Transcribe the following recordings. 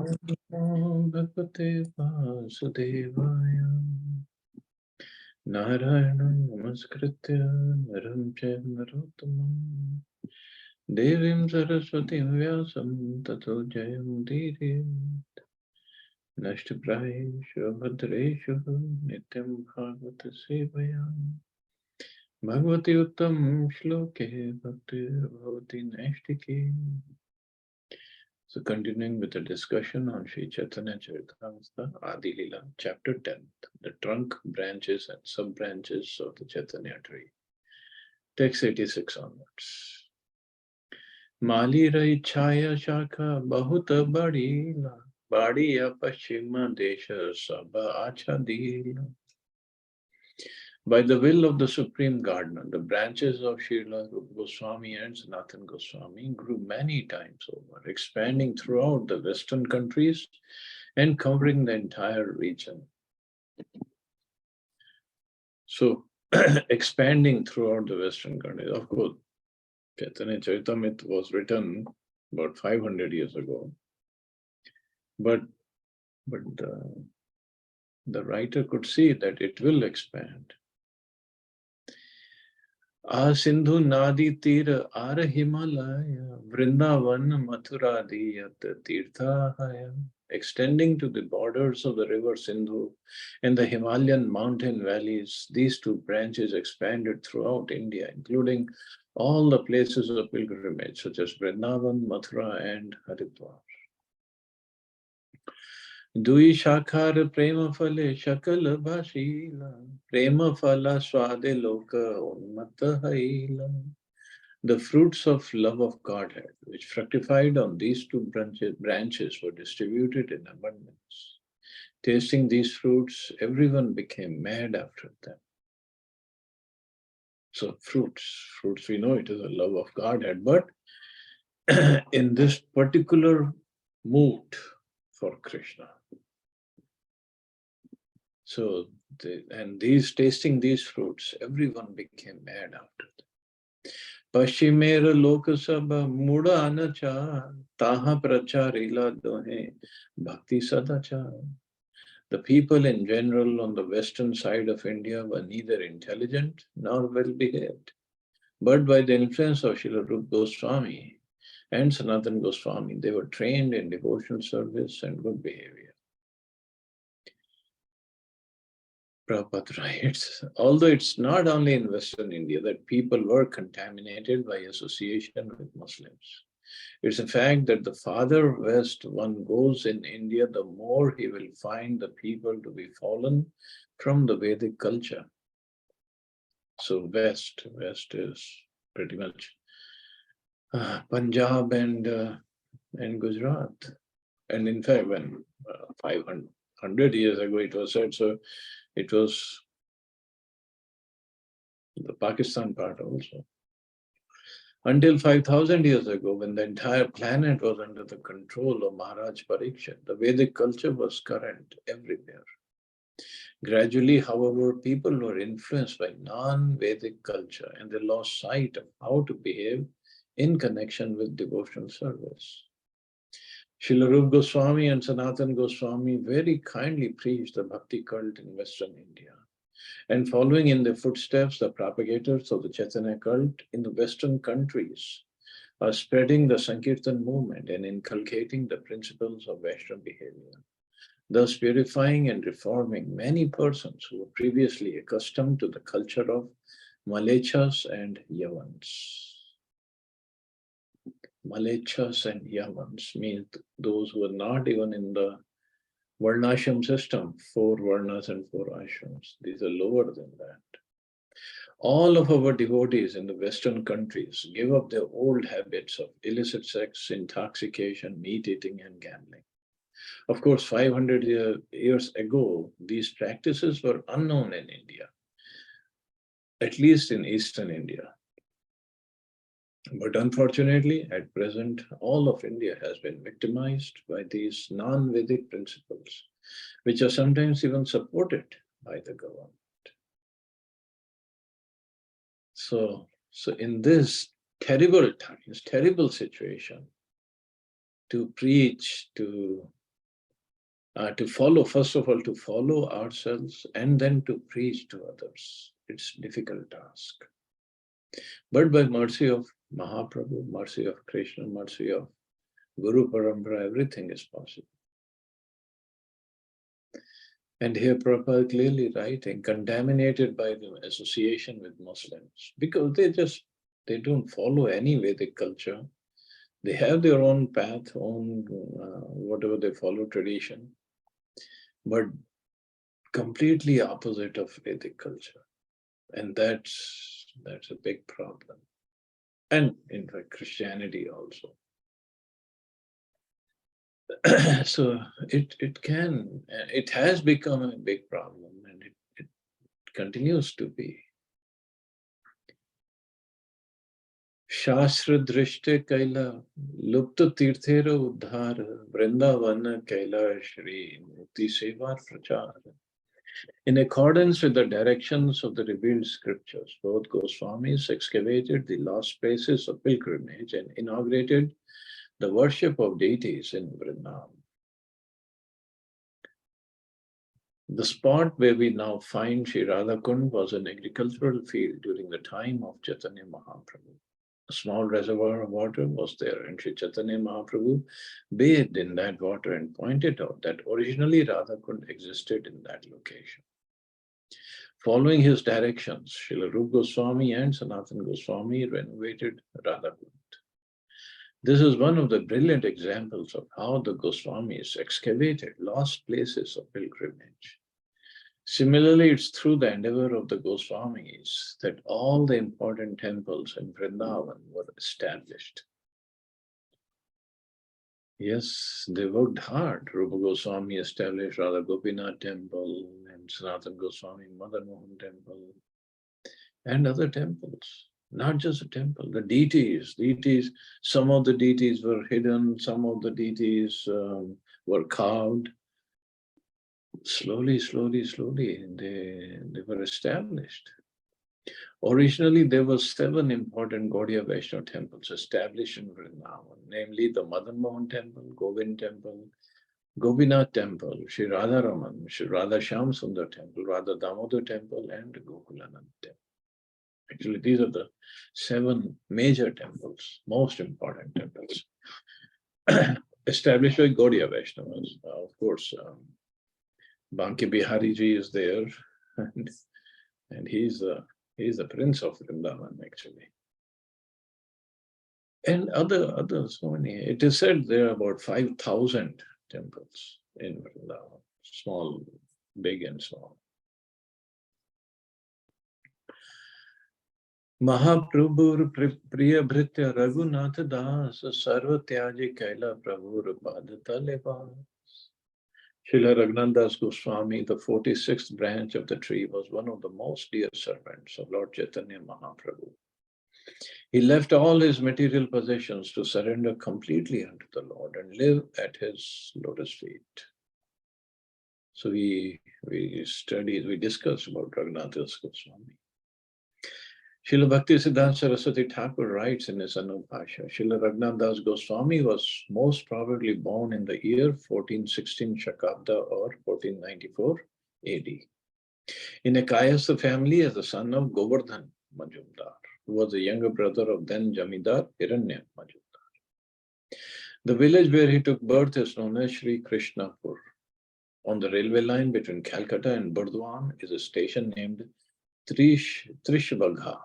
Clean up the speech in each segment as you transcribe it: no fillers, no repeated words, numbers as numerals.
Om Bhagavate Vasudevaya. Narayanam Namaskritya Naram Chaiva Narottamam Devim Saraswatim Vyasam Tato Jayam Diri Nashtaprayeshu Bhadreshu Nityam Bhagavata Sevayam Bhagavati Uttam Shloke Bhakti Bhavati Nashtike. So continuing with the discussion on Sri Chaitanya Charitamrita, Adi Lila, chapter 10, the trunk, branches and sub-branches of the Chaitanya tree. Text 86 onwards. Mali rai chaya shaka bahuta badila, badiya pashima desha sabha achadila. By the will of the Supreme Gardener, the branches of Srila Rupa Goswami and Sanatana Goswami grew many times over, expanding throughout the Western countries and covering the entire region. So, expanding throughout the Western countries. Of course, Chaitanya Charitamrita was written about 500 years ago, but the writer could see that it will expand. Sindhu Nadi Tira Ara Himalaya Vrindavan Mathuradiyat Tirthahaya, extending to the borders of the river Sindhu and the Himalayan mountain valleys. These two branches expanded throughout India, including all the places of pilgrimage such as Vrindavan, Mathura and Haridwar. Dui Shakhar Prema Phale Shakal Bhashila Prema Phala Swade Loka Unmata Haila. The fruits of love of Godhead, which fructified on these two branches, were distributed in abundance. Tasting these fruits, everyone became mad after them. So fruits, we know it is a love of Godhead, but in this particular mood for Krishna. So, tasting these fruits, everyone became mad after them. Pashimera Lokasabha Muda Anachar Taha Pracharila Dohe Bhakti Sadachar. The people in general on the western side of India were neither intelligent nor well behaved. But by the influence of Srila Rupa Goswami and Sanatana Goswami, they were trained in devotional service and good behavior. Prabhupada writes, although it's not only in Western India that people were contaminated by association with Muslims, it's a fact that the farther west one goes in India, the more he will find the people to be fallen from the Vedic culture. So West is pretty much Punjab and Gujarat. And in fact, when 500 years ago it was said, so it was the Pakistan part also. Until 5,000 years ago, when the entire planet was under the control of Maharaj Parikshit, the Vedic culture was current everywhere. Gradually, however, people were influenced by non-Vedic culture and they lost sight of how to behave in connection with devotional service. Srila Rupa Goswami and Sanatana Goswami very kindly preached the bhakti cult in Western India. And following in their footsteps, the propagators of the Chaitanya cult in the Western countries are spreading the Sankirtan movement and inculcating the principles of Vaishnava behavior, thus purifying and reforming many persons who were previously accustomed to the culture of Malechas and Yavans. Malechas and Yavans means those who are not even in the Varnashram system, 4 Varnas and 4 Ashrams. These are lower than that. All of our devotees in the Western countries give up their old habits of illicit sex, intoxication, meat eating, and gambling. Of course, 500 years ago, these practices were unknown in India, at least in Eastern India. But unfortunately, at present, all of India has been victimized by these non-Vedic principles, which are sometimes even supported by the government. So in this terrible times, terrible situation, to preach, to To follow, first of all, to follow ourselves and then to preach to others. It's a difficult task. But by mercy of Mahaprabhu, mercy of Krishna, mercy of Guru Parampara, everything is possible. And here Prabhupada clearly writing, contaminated by the association with Muslims, because they don't follow any Vedic culture. They have their own path, own whatever they follow tradition, but completely opposite of Vedic culture. And that's a big problem. And in fact, Christianity also. So it has become a big problem, and it continues to be. Shastra drishte kaila lupta tirthera uddhar vrindavana kaila shri mukti sevar prachar. In accordance with the directions of the revealed scriptures, both Goswamis excavated the lost places of pilgrimage and inaugurated the worship of deities in Vrindavan. The spot where we now find Sri Radhakund was an agricultural field during the time of Chaitanya Mahaprabhu. A small reservoir of water was there, and Sri Chaitanya Mahaprabhu bathed in that water and pointed out that originally Radhakund existed in that location. Following his directions, Srila Rupa Goswami and Sanatana Goswami renovated Radhakund. This is one of the brilliant examples of how the Goswamis excavated lost places of pilgrimage. Similarly, it's through the endeavor of the Goswamis that all the important temples in Vrindavan were established. Yes, they worked hard. Rupa Goswami established Radha Gopinath temple and Sanatana Goswami Madan Mohan temple and other temples. Not just a temple, the deities, some of the deities were hidden, some of the deities were carved. Slowly, they were established. Originally, there were 7 important Gaudiya Vaishnava temples established in Vrindavan, namely the Madan Mohan temple, Govind temple, Gopinath temple, Sri Radharaman, Sri Radha Shyam Sundar temple, Radha Damodar temple, and Gokulanand temple. Actually, these are the 7 major temples, most important temples, established by Gaudiya Vaishnavas. Of course, Banki Bihari Ji is there, and he's the prince of Vrindavan, actually. And others, so many. It is said there are about 5,000 temples in Vrindavan, small, big and small. Mahaprabhur Priya Bhritya Raghunath Das Sarva Tyaji Kaila Prabhur Padataleva. Srila Raghunath Das Goswami, the 46th branch of the tree, was one of the most dear servants of Lord Chaitanya Mahaprabhu. He left all his material possessions to surrender completely unto the Lord and live at his lotus feet. So we discussed about Raghunath Das Goswami. Srila Bhakti Siddhanta Saraswati Thakur writes in his Anubhasha, Srila Raghunath Das Goswami was most probably born in the year 1416 Shakabda or 1494 AD in a Kayastha family as the son of Govardhan Majumdar, who was the younger brother of then Jamidar Hiranya Majumdar. The village where he took birth is known as Sri Krishnapur. On the railway line between Calcutta and Burdwan is a station named Trishbagha,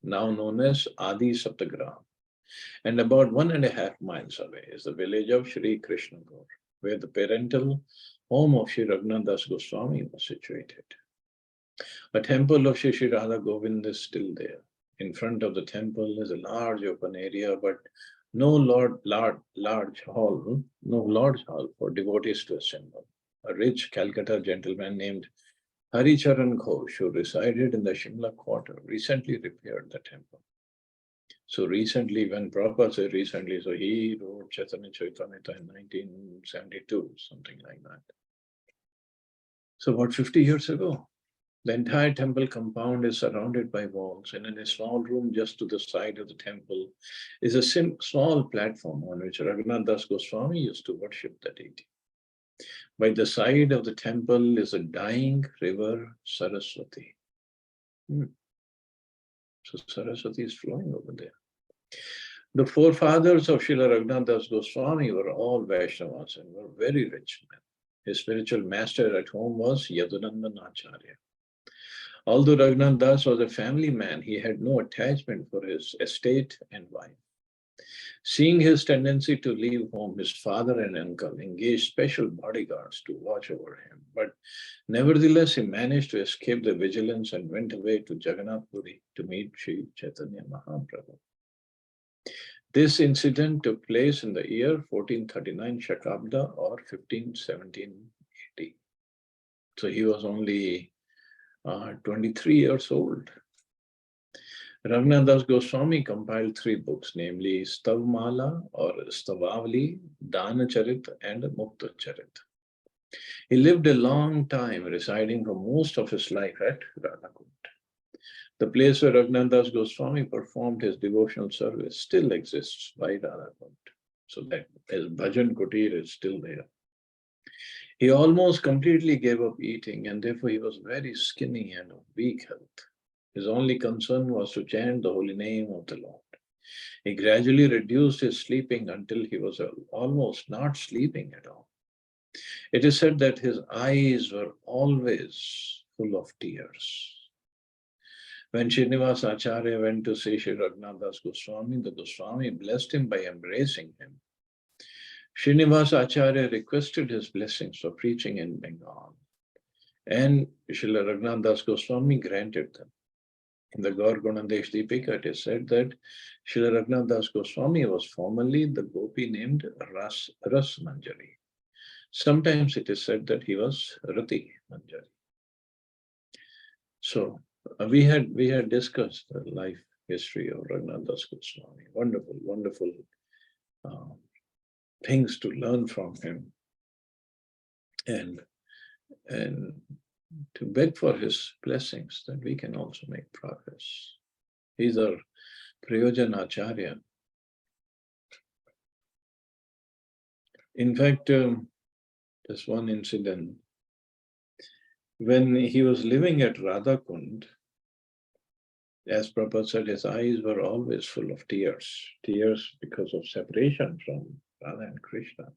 now known as Adi Saptagram. And about 1.5 miles away is the village of Sri Krishnapur, where the parental home of Sri Raghunath Das Goswami was situated. A temple of Sri Radha Govind is still there. In front of the temple is a large open area, but no large hall for devotees to assemble. A rich Calcutta gentleman named Haricharan Ghosh, who resided in the Shimla quarter, recently repaired the temple. So recently, when Prabhupada said recently, so he wrote Chaitanya Charitamrita in 1972, something like that. So about 50 years ago, the entire temple compound is surrounded by walls, and in a small room just to the side of the temple is a small platform on which Raghunath Das Goswami used to worship the deity. By the side of the temple is a dying river, Saraswati. Hmm. So Saraswati is flowing over there. The forefathers of Srila Raghunath Goswami were all Vaishnavas and were very rich men. His spiritual master at home was Yadunandan Acharya. Although Raghunath Das was a family man, he had no attachment for his estate and wife. Seeing his tendency to leave home, his father and uncle engaged special bodyguards to watch over him. But nevertheless, he managed to escape their vigilance and went away to Jagannath Puri to meet Sri Chaitanya Mahaprabhu. This incident took place in the year 1439 Shakabda or 1517 AD. So he was only 23 years old. Raghunath Das Goswami compiled 3 books, namely Stavmala or Stavavali, Danacharit, and Muktacharit. He lived a long time, residing for most of his life at Radhakund. The place where Raghunath Das Goswami performed his devotional service still exists by Radhakund. So that his bhajan kutir is still there. He almost completely gave up eating, and therefore he was very skinny and of weak health. His only concern was to chant the holy name of the Lord. He gradually reduced his sleeping until he was almost not sleeping at all. It is said that his eyes were always full of tears. When Srinivas Acharya went to see Sri Raghunath Das Goswami, the Goswami blessed him by embracing him. Srinivas Acharya requested his blessings for preaching in Bengal, and Srila Raghunath Das Goswami granted them. In the Gaur Gunadesh Deepika, it is said that Srila Raghunath Das Goswami was formerly the gopi named Ras Manjari. Sometimes it is said that he was Rati Manjari. So we had discussed the life history of Raghunath Das Goswami. Wonderful, wonderful things to learn from him, and to beg for his blessings that we can also make progress. He's our Prayojan Acharya. In fact, there's one incident. When he was living at Radhakund, as Prabhupada said, his eyes were always full of tears because of separation from Radha and Krishna.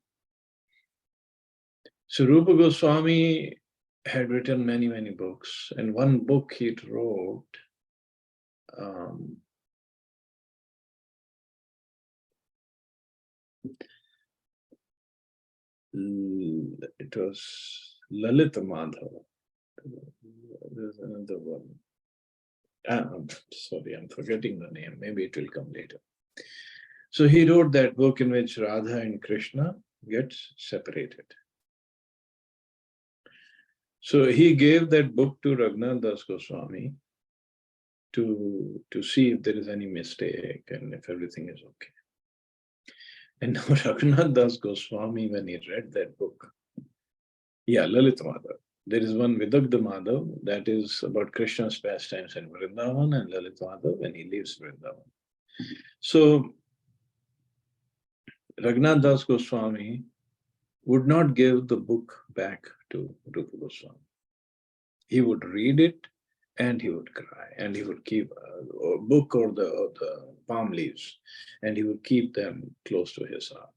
So Rupa Goswami had written many, many books, and one book he wrote it was Lalita Madhava. There's another one. Sorry, I'm forgetting the name. Maybe it will come later. So he wrote that book in which Radha and Krishna get separated. So he gave that book to Raghunath Das Goswami to see if there is any mistake and if everything is okay. And now Raghunath Das Goswami, when he read that book, Lalita Madhava. There is one Vidagdha Madhav that is about Krishna's pastimes in Vrindavan, and Lalita Madhav when he leaves Vrindavan. So Raghunath Das Goswami would not give the book back to Rupa Goswami. He would read it and he would cry, and he would keep a book or the palm leaves, and he would keep them close to his heart.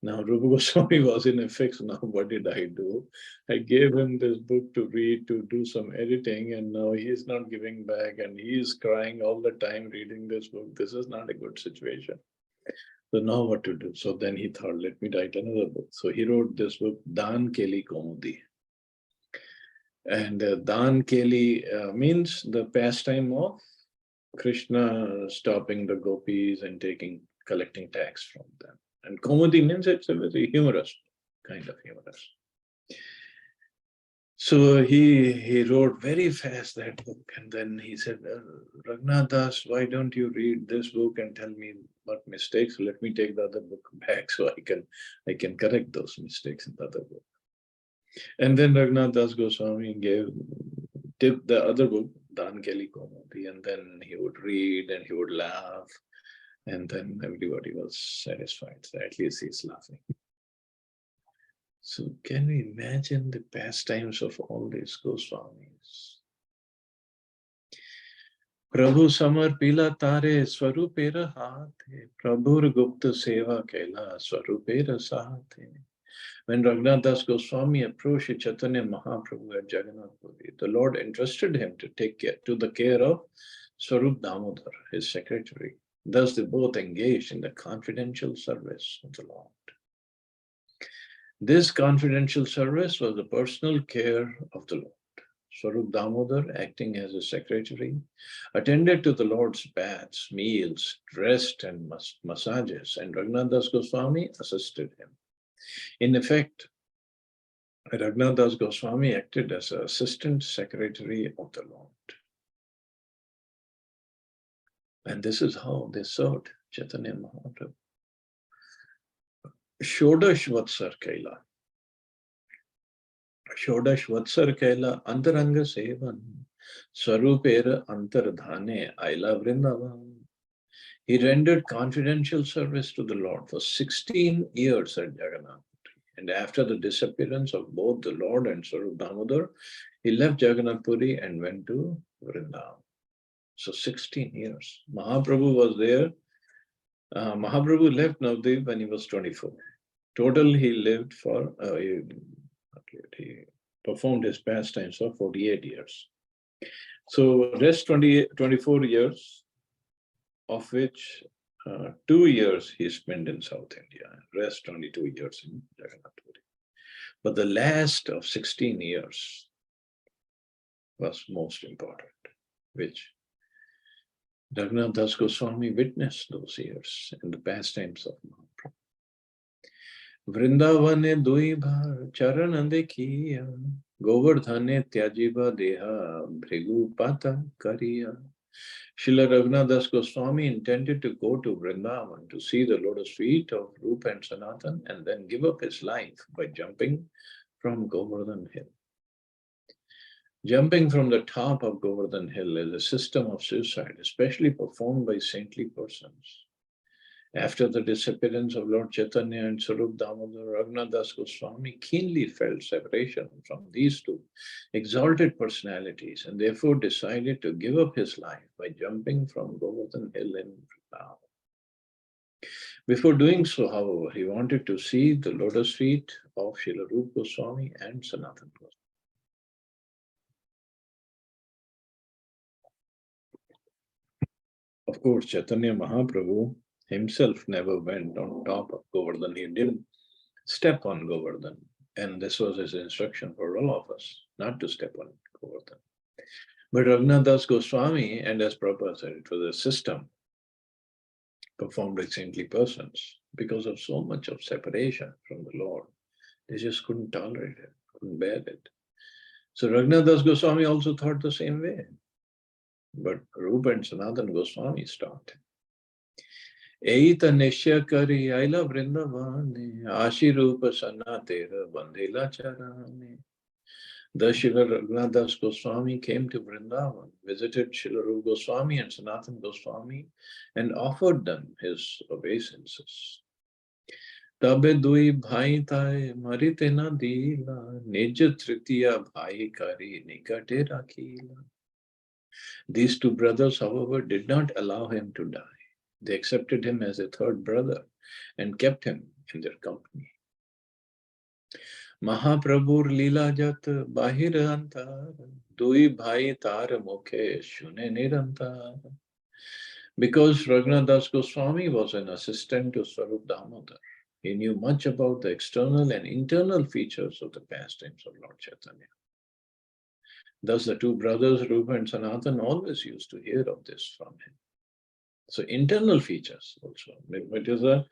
Now, Rupa Goswami was in a fix. Now, what did I do? I gave him this book to read, to do some editing, and now he's not giving back, and he's crying all the time reading this book. This is not a good situation. So now what to do? So then he thought, let me write another book. So he wrote this book, Dan Keli Komudi. And Dan Keli means the pastime of Krishna stopping the gopis and collecting tax from them. And Komudi means it's a very humorous, kind of humorous. So he wrote very fast that book, and then he said, Raghunath Das, why don't you read this book and tell me what mistakes? Let me take the other book back so I can correct those mistakes in the other book. And then Raghunath Das Goswami tipped the other book, Dan Keli Komudi, and then he would read and he would laugh. And then everybody was satisfied. So at least he's laughing. So can we imagine the pastimes of all these Goswamis? Prabhu Samar Pila Tare Swarupera Hathe, Prabhur Gupta Seva Kaila Swarupera Sahathe. When Raghunath Das Goswami approached Chaitanya Mahaprabhu at Jagannath Puri, the Lord entrusted him to take care to the care of Swarup Damodar, his secretary. Thus they both engaged in the confidential service of the Lord. This confidential service was the personal care of the Lord. Swarup Damodar, acting as a secretary, attended to the Lord's baths, meals, rest, and massages, and Raghunath Das Goswami assisted him. In effect, Raghunath Das Goswami acted as an assistant secretary of the Lord. And this is how they served Chaitanya Mahaprabhu. Shodash Vatsar Kaila. Shodash Vatsar Kaila Antaranga Sevan Swarupera Antardhane Aila Vrindavan. He rendered confidential service to the Lord for 16 years at Jagannath. And after the disappearance of both the Lord and Swarup Damodar, he left Jagannath Puri and went to Vrindavan. So 16 years. Mahaprabhu was there. Mahaprabhu left Navdeep when he was 24. Total, he lived for, he performed his pastimes for 48 years. So rest 24 years, of which 2 years he spent in South India, rest 22 years in Jagannath Puri. But the last of 16 years was most important, which Raghunath Das Goswami witnessed those years in the pastimes of Mahaprabhu. Vrindavane dui bhar charan dekhiya, Govardhane tyajiba deha bhrigu pata kariya. Srila Raghunath Das Goswami intended to go to Vrindavan to see the lotus feet of Rupa and Sanatan and then give up his life by jumping from Govardhan Hill. Jumping from the top of Govardhan Hill is a system of suicide, especially performed by saintly persons. After the disappearance of Lord Chaitanya and Swarup Damodar, Raghunath Das Goswami keenly felt separation from these two exalted personalities and therefore decided to give up his life by jumping from Govardhan Hill in Vrindavan. Before doing so, however, he wanted to see the lotus feet of Srila Rupa Goswami and Sanatana Goswami. Of course, Chaitanya Mahaprabhu himself never went on top of Govardhan. He didn't step on Govardhan. And this was his instruction for all of us, not to step on Govardhan. But Raghunath Das Goswami, and as Prabhupada said, it was a system performed by saintly persons. Because of so much of separation from the Lord, they just couldn't tolerate it, couldn't bear it. So Raghunath Das Goswami also thought the same way. But Rupa and Sanatana Goswami stopped him. Eita nishya kari aila vrindavane, ashirupa sanatera bandhila charane. Thus Srila Raghunath Das Goswami came to Vrindavan, visited Srila Rupa Goswami and Sanatana Goswami, and offered them his obeisances. Tabe dui bhai tae marite na dila, nija tritiya bhai kari nikate rakhila. These two brothers, however, did not allow him to die. They accepted him as a third brother and kept him in their company. Mahaprabhur Lila Jat Bahir Antar Dui Bhai Tar Mukhe Shune Nirantar. Because Raghunath Das Goswami was an assistant to Swarup Damodar, he knew much about the external and internal features of the pastimes of Lord Chaitanya. Thus, the two brothers, Rupa and Sanatan, always used to hear of this from him. So, internal features also. It is a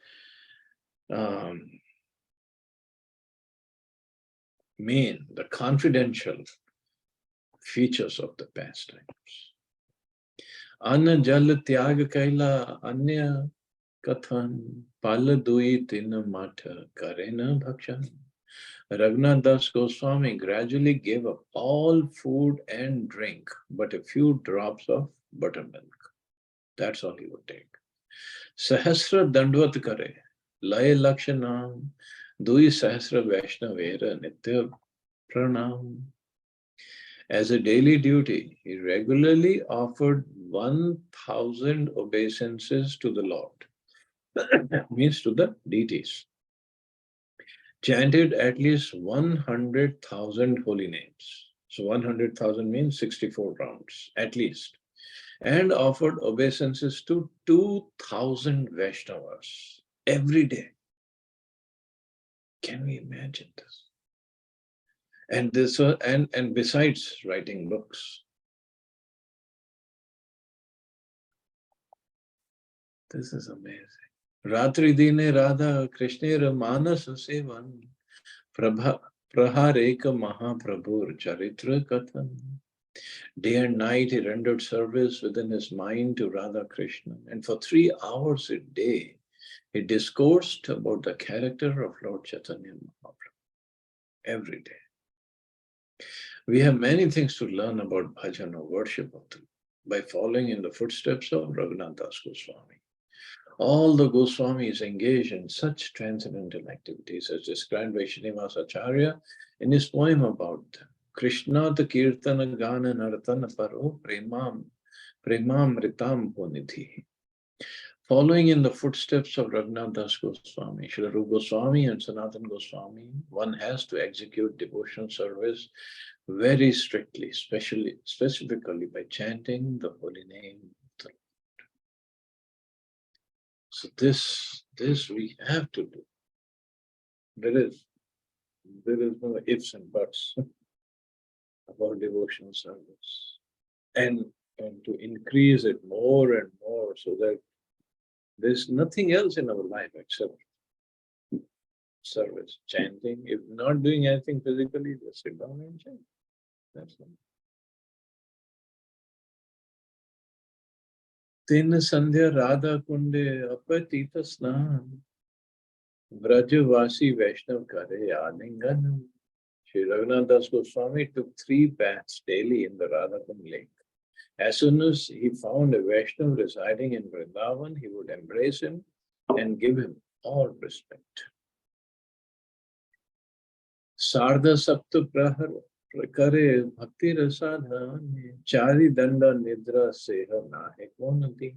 the confidential features of the pastimes. Anna jal tyag kaila anya kathan pala dui tin matha karena bhakshan. Raghunath Das Goswami gradually gave up all food and drink, but a few drops of buttermilk. That's all he would take. Sahasra dandvat kare, lay lakshanam, Dui Sahasra Vaishnavera Nitya Pranam. As a daily duty, he regularly offered 1,000 obeisances to the Lord, means to the deities, chanted at least 100,000 holy names. So 100,000 means 64 rounds, at least, and offered obeisances to 2,000 Vaishnavas every day. Can we imagine this? And this and besides writing books, this is amazing. Ratri dine Radha Krishnera Manas Sevan Prabha Prahareka Mahaprabhur Charitra Kathan. Day and night he rendered service within his mind to Radha Krishna, and for 3 hours a day he discoursed about the character of Lord Chaitanya Mahaprabhu every day. We have many things to learn about bhajan or worship of the Lord by following in the footsteps of Raghunath Das Goswami. All the Goswamis engage in such transcendental activities as described by Srinivas Acharya in his poem about them. Krishna the Kirtana Gana Nartana Paro Premam Ritam Ponidhi. Following in the footsteps of Raghunath Das Goswami, Srila Rupa Goswami and Sanatan Goswami, one has to execute devotional service very strictly, specifically by chanting the holy name of the Lord. So this we have to do. There is no ifs and buts about devotional service. And to increase it more and more so that there's nothing else in our life except service, chanting. If not doing anything physically, just sit down and chant. That's all. Tin Sandhya Radha Kunde Apatita Snan Vrajavasi Vaishnav Kare Alingan. Sri Raghunath Das Goswami took 3 baths daily in the Radhakund lake. As soon as he found a Vaishnav residing in Vrindavan, he would embrace him and give him all respect. Sardha Sapta Prahar Prakare Bhakti Rasadhane Chari Danda Nidra Seha Nahe Konati.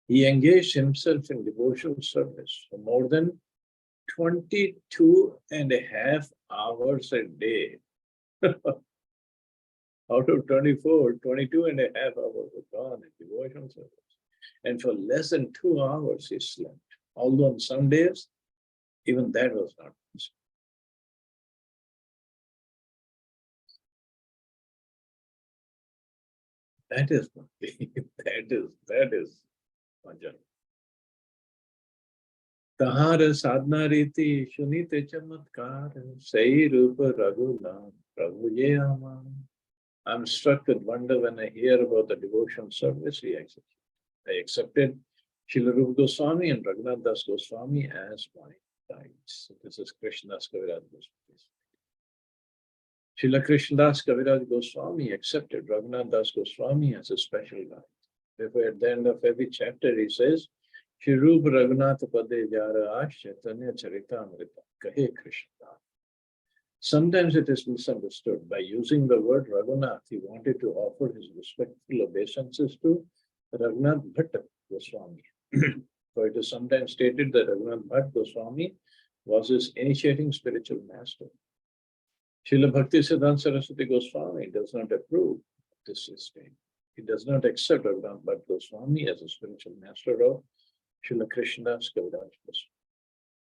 He engaged himself in devotional service for more than 22.5 hours a day. Out of 24, 22.5 hours were gone in devotional service. And for less than 2 hours he slept. Although on some days, even that was not possible. That is not that is bhajan. Tahara sadhana riti shunite chamatkar sai rupa Raghunath Prabhu ye aman. I'm struck with wonder when I hear about the devotion service he executed. I accepted Srila Rupa Goswami and Raghunath Das Goswami as my guides. So this is Krishnadas Kaviraj Goswami. Srila Krishnadas Kaviraj Goswami accepted Raghunath Das Goswami as a special guide. Therefore, at the end of every chapter, he says, Shri Rupa Raghunath Pade Jara Ash Chaitanya Charita Amrita Kahe Krishna. Sometimes it is misunderstood. By using the word Raghunath, he wanted to offer his respectful obeisances to Raghunath Bhatt Goswami. For it is sometimes stated that Raghunath Bhatt Goswami was his initiating spiritual master. Srila Bhaktisiddhanta Saraswati Goswami does not approve this system. He does not accept Raghunath Bhatt Goswami as a spiritual master of Srila Krishnadas Kaviraj Goswami.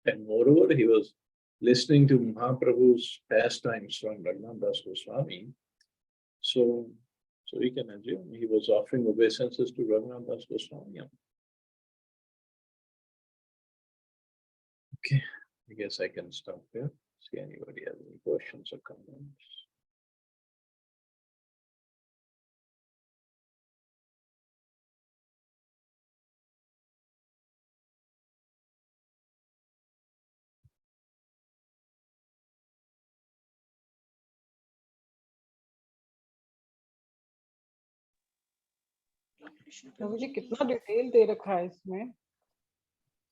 And moreover, he was listening to Mahaprabhu's pastimes from Raghunath Das Goswami. So we can assume he was offering obeisances to Raghunath Das Goswami. Okay, I guess I can stop here. See anybody has any questions or comments? प्रभु जी कितना detail दे रखा है इसमें.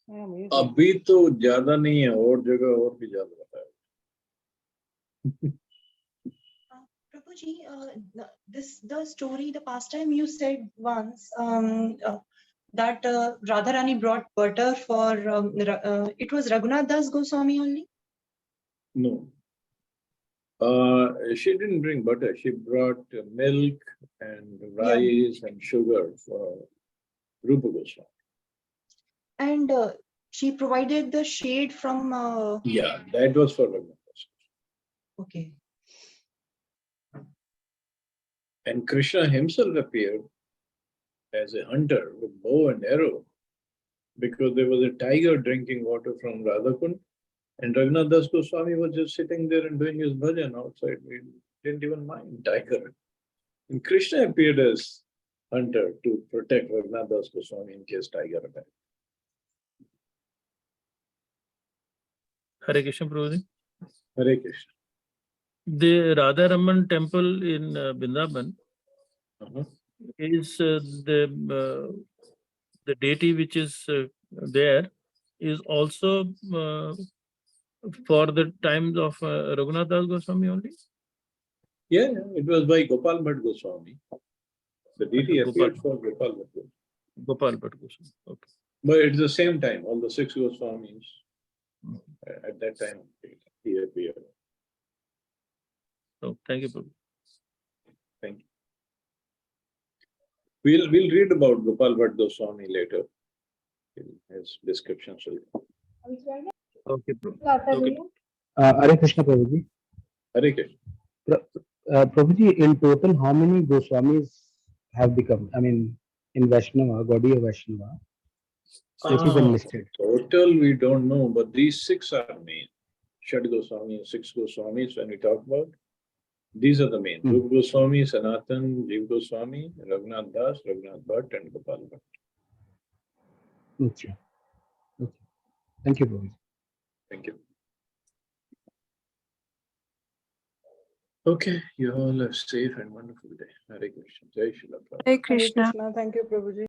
अभी तो ज्यादा नहीं है, और जगह और भी ज्यादा बताया। Prabhuji, the story, the past time you said once that Radharani brought butter for it was Raghunath Das Goswami only. No, she didn't bring butter. She brought milk and rice and sugar for Rupa Goswami. And she provided the shade from. Yeah, that was for Raghunath Das. Okay. And Krishna himself appeared as a hunter with bow and arrow, because there was a tiger drinking water from Radhakund, and Raghunath Das Goswami was just sitting there and doing his bhajan outside. We didn't even mind tiger. And Krishna appeared as hunter to protect Raghunath Das Goswami in case tiger attacked. Hare Krishna, Prabhuji. Hare Krishna. The Radha Raman temple in Vrindavan is the deity which is there is also for the times of Raghunath Das Goswami only? Yeah, it was by Gopal Bhatt Goswami. The deity appeared for Gopal Bhatt Goswami. Gopal Bhatt Goswami, okay. But it's the same time, all the 6 Goswamis, at that time, he appeared. So, thank you, Prabhu. Thank you. We'll read about Gopal Bhatt Goswami later in his description. Okay, Prabhu. Okay. Hare Krishna, Prabhuji. Hare Krishna. Prabhuji, in total, how many Goswamis have become? I mean, in Vaishnava, Gaudiya Vaishnava. So if you can list it. Total, we don't know, but these 6 are main. Shad Goswami and 6 Goswamis, when we talk about, these are the main. Rupa Goswami, Sanatan, Jiv Goswami, Raghunath Das, Raghunath Bhatt, and Gopal Bhatt. Okay. Okay. Thank you, Prabhuji. Thank you. Okay, you all have a safe and wonderful day. Hare Krishna. Jai Shri Prabhupada. Hare Krishna. Thank you, Prabhuji.